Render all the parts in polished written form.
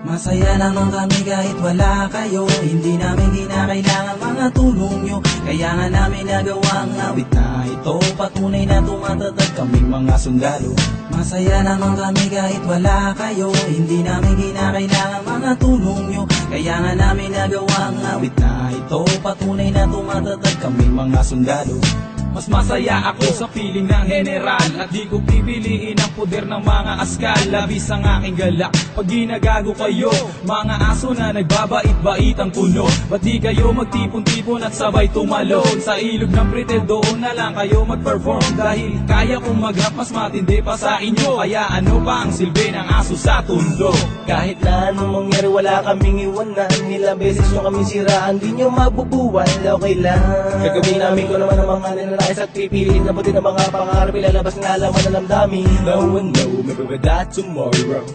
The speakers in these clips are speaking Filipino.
Masaya naman kami kahit wala kayo. Hindi namin kinakailangan mga tulong nyo, kaya nga namin nagawa ang awit na ito. Patunay na tumatatag kaming mga sundalo. Masaya naman kami kahit wala kayo. Hindi namin kinakailangan mga tulong nyo, kaya nga namin nagawa ang awit na ito. Patunay na tumatatag kaming mga sundalo. Mas masaya ako sa piling ng general, at di ko pipiliin ang poder ng mga askal. Labis ang aking galak pag ginagago kayo, mga aso na nagbabait-bait ang puno. Ba't di kayo magtipon-tipon at sabay tumalon? Sa ilog ng Pretel doon na lang kayo mag-perform, dahil kaya kong mag-rap mas matindi pa sa inyo. Kaya ano pa ang silbi ng aso sa tundo? Kahit na anong mangyari wala kaming iwanan. Ilang beses nyo kami siraan, di nyo mabubuwan. Okay lang, gagawin namin ko naman ang mga nilalakis at pipiliin na buti ng mga pangarap. Ilalabas nga laman na damdamin. No one know, maybe with that tomorrow.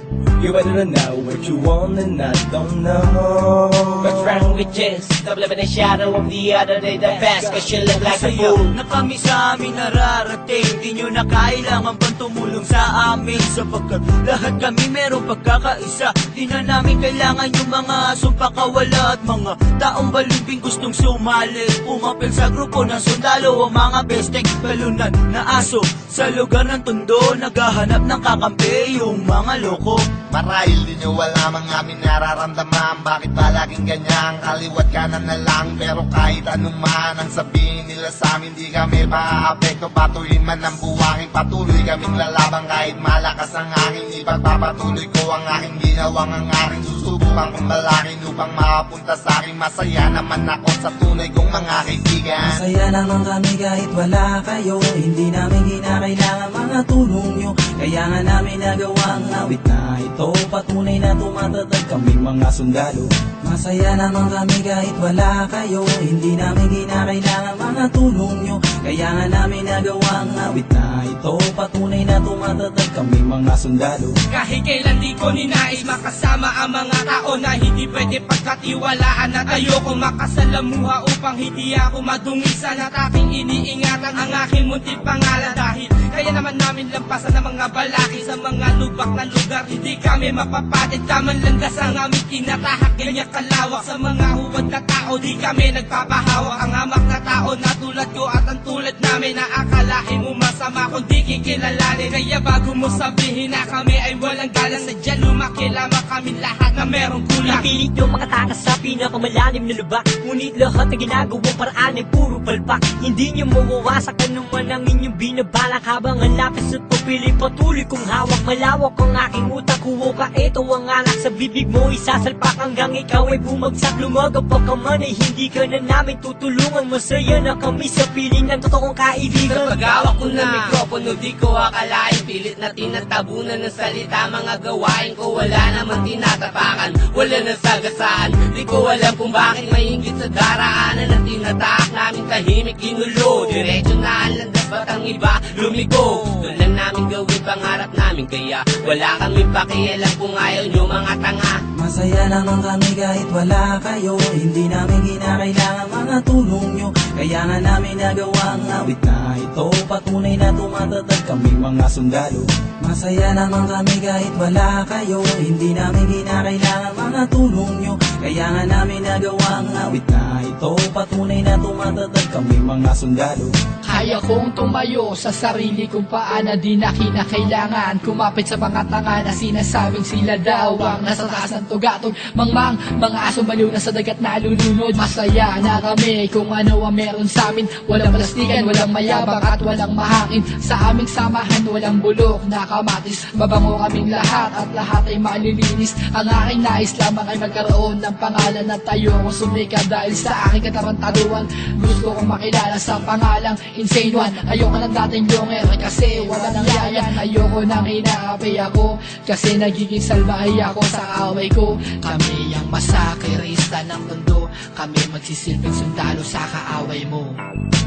You better know what you want and I don't know. What's wrong with this? Stop living in the shadow of the other day. The best, cause you look like a fool. Na kami sa amin nararating, di nyo na kailangan pang tumulong sa amin, sapagkat lahat kami merong pagkakaisa. Di na namin kailangan yung mga asong pakawala at mga taong balimbing gustong sumali. Pumapil sa grupo ng sundalo ang mga besteng balunan na aso sa lugar ng tondo, naghahanap ng kakampi yung mga loko. Marahil di nyo alam ang aming nararamdaman. Bakit ba laging ganyan? Kaliwat kanan na lang. Pero kahit anuman ang sabihin nila sa amin, di kami maaapekto. Patuloy man ang buwangin, patuloy kaming lalabang. Kahit malakas ang hangin, ipagpapatuloy ko ang aking ginawang. Ang aking susubukan kong balakin upang makapunta sa aking. Masaya naman ako sa tunay kong mga kaibigan. Masaya naman kami kahit wala kayo. Hindi namin kinakailangan mga tulong nyo, kaya nga namin nagawa ang awit na ito. Patunay na tumatatag kaming mga sundalo. Masaya naman kami kahit wala kayo. Hindi namin kinakailangan mga tulong nyo, kaya nga namin nagawa ang awit na ito. Patunay na tumatatag kaming mga sundalo. Kahit kailan di ko ninais makasama ang mga tao na hindi pwede pagkatiwalaan, at ayoko makasalamuha upang hindi ako madungisan, at aking iniingatan ang aking munting pangalan. Dahil kaya naman namin lampasan ang mga balaki sa mga lubak na lugar. Hindi kami mapapatid, taman landas ang aming tinatahak. Ganyan kalawak sa mga huwad na tao, di kami nagpapahawak. Ang hamak na tao na tulad ko at ang tulad namin, na akalahin mo masama kung di kikilalanin. Kaya bago mo sabihin na kami ay walang galang, sadya lumaki lamang kami lahat na merong kulang. Pilit nyo mga takas sa pinakamalalim na lubak, ngunit lahat na ginagawang paraan ay puro palpak. Hindi nyo mawawasak anuman ang inyong binabalak, habang ang lapis at papili patuloy kong hawak. Malawak ang aking utak, huwo ka ito ang alak sa bibig mo, isasalpak hanggang ikaw ay bumagsak. Lumagapak ka man ay hindi ka na namin tutulungan. Masaya na kami sa piling ng totoong kaibigan. Kapag hawak ko ng mikropono, di ko akalain pilit na tinatabunan ng salita. Mga gawain ko wala naman tinatapakan, wala nang sagasaan. Di ko alam kung bakit maingit sa daraanan na tinataak namin tahimik ginulo. Diretso na ang landas, ba't ang iba lumiko? Doon lang namin gawin pangarap namin, kaya wala kami pakialam kung ayaw nyo mga tanga. Masaya naman kami kahit wala kayo. Hindi namin kinakailangan mga tulong nyo, kaya nga namin nagawa ang awit na ito. Patunay na tumatatag kaming mga sundalo. Masaya naman kami kahit wala kayo. Hindi namin kinakailangan mga tulong nyo, kaya nga namin nagawa ang awit na ito. Patunay na tumatatag kaming mga sundalo. Kaya kong tumayo sa sarili kong paa na di na kinakailangan kumapit sa mga tanga na sinasabing sila daw ang nasa taas ng tugatog. Mangmang, mga asong baliw na sa dagat na lulunod. Masaya na kami kung ano ang meron sa amin. Walang malastikan, walang mayabang at walang mahangin. Sa aming samahan walang bulok na kamatis. Babango kaming lahat at lahat ay malilinis. Ang aking nais lamang ay magkaroon ng pangalan at tayo kong sumikat dahil sa aking katarantaduan. Gusto kong makilala sa pangalang Insane One. Ayoko ng dating yonger kasi wala nang yayan. Ayoko nang inaapi ako kasi nagiging salbahay ako sa away ko. Kami ang masakirista ng mundo, kami magsisilbing sundalo sa kaaway mo.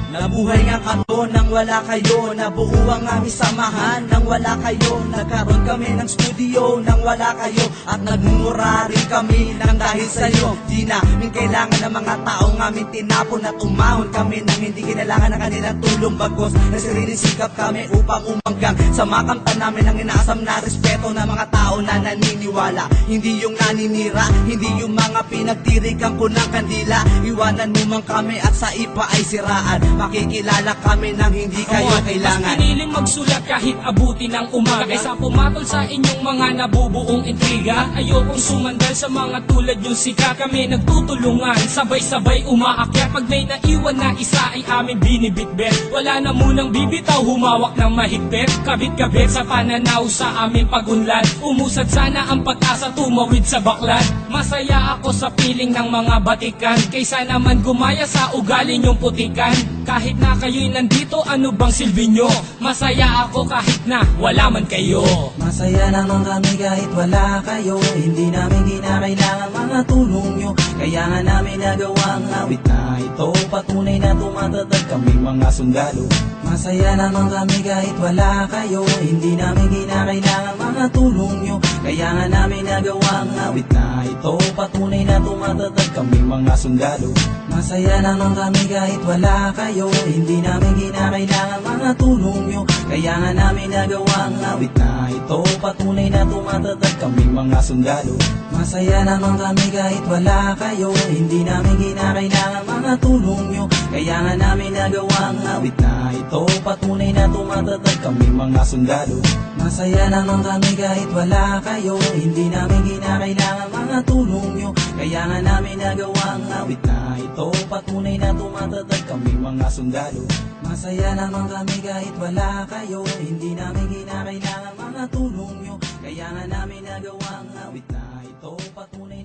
Nabuhay nga karon nang wala kayo. Nabuo ang aming samahan nang wala kayo. Nagkaroon kami ng studio nang wala kayo. At nagmumura rin kami nang dahil sa'yo. Di namin kailangan ng mga tao taong aming tinapon at umahon kami nang hindi kinailangan ng kanilang tulong. Bagos na sariling sikap kami upang umanggang sa makamtan namin ang inaasam na respeto ng mga tao na naniniwala. Hindi yung naninira, hindi yung mga pinagtirikan ko ng kandila. Iwanan mo man kami at sa iba ay siraan. Makikilala kami nang hindi kayo kailangan. Mas piniling magsulat kahit abuti ng umaga kaysa pumatol sa inyong mga nabubuong intriga. Ayokong sumandal sa mga tulad yung sika. Kami nagtutulungan, sabay-sabay umaakyat. Pag may naiwan na isa ay amin binibitbit. Wala na munang bibitaw, humawak ng mahigpit. Kabit-kabit sa pananaw sa aming pagunlad. Umusad sana ang pag-asa, tumawid sa baklad. Masaya ako sa piling ng mga batikan, kaysa naman gumaya sa ugali nyong putikan. Kahit na kayo'y nandito, ano bang silbi nyo? Masaya ako kahit na wala man kayo. Masaya naman kami kahit wala kayo. Hindi namin kinakailangan mga tulong nyo. Kaya nga namin nagawa ang awit na ito. Patunay na tumatatag kami mga sundalo. Masaya naman kami kahit wala kayo. Hindi namin kinakailangan mga tulong nyo. Kaya nga namin nagawa ang awit na ito. Patunay na tumatatag kami mga sundalo. Masaya naman kami kahit wala kayo. Hindi namin kinakailangan mga tulong nyo. Kaya nga namin nagawa ang awit na ito. Patunay na tumatatag kami mga sundalo. Masaya naman kami kahit wala kayo. Hindi namin kinakailangan mga tulong nyo. Kaya nga namin nagawa ang awit na ito. Patunay na tumatatag kami mga sundalo. Masaya naman kami kahit wala kayo. Hindi namin kinakailangan mga tulong nyo. Kaya nga namin nagawa ang awit na ito. Patunay na tumatatag kami mga sundalo. Masaya naman kami kahit wala kayo. Hindi namin kinakailangan mga tulong nyo. Kaya nga namin nagawa ang awit na ito. Patunay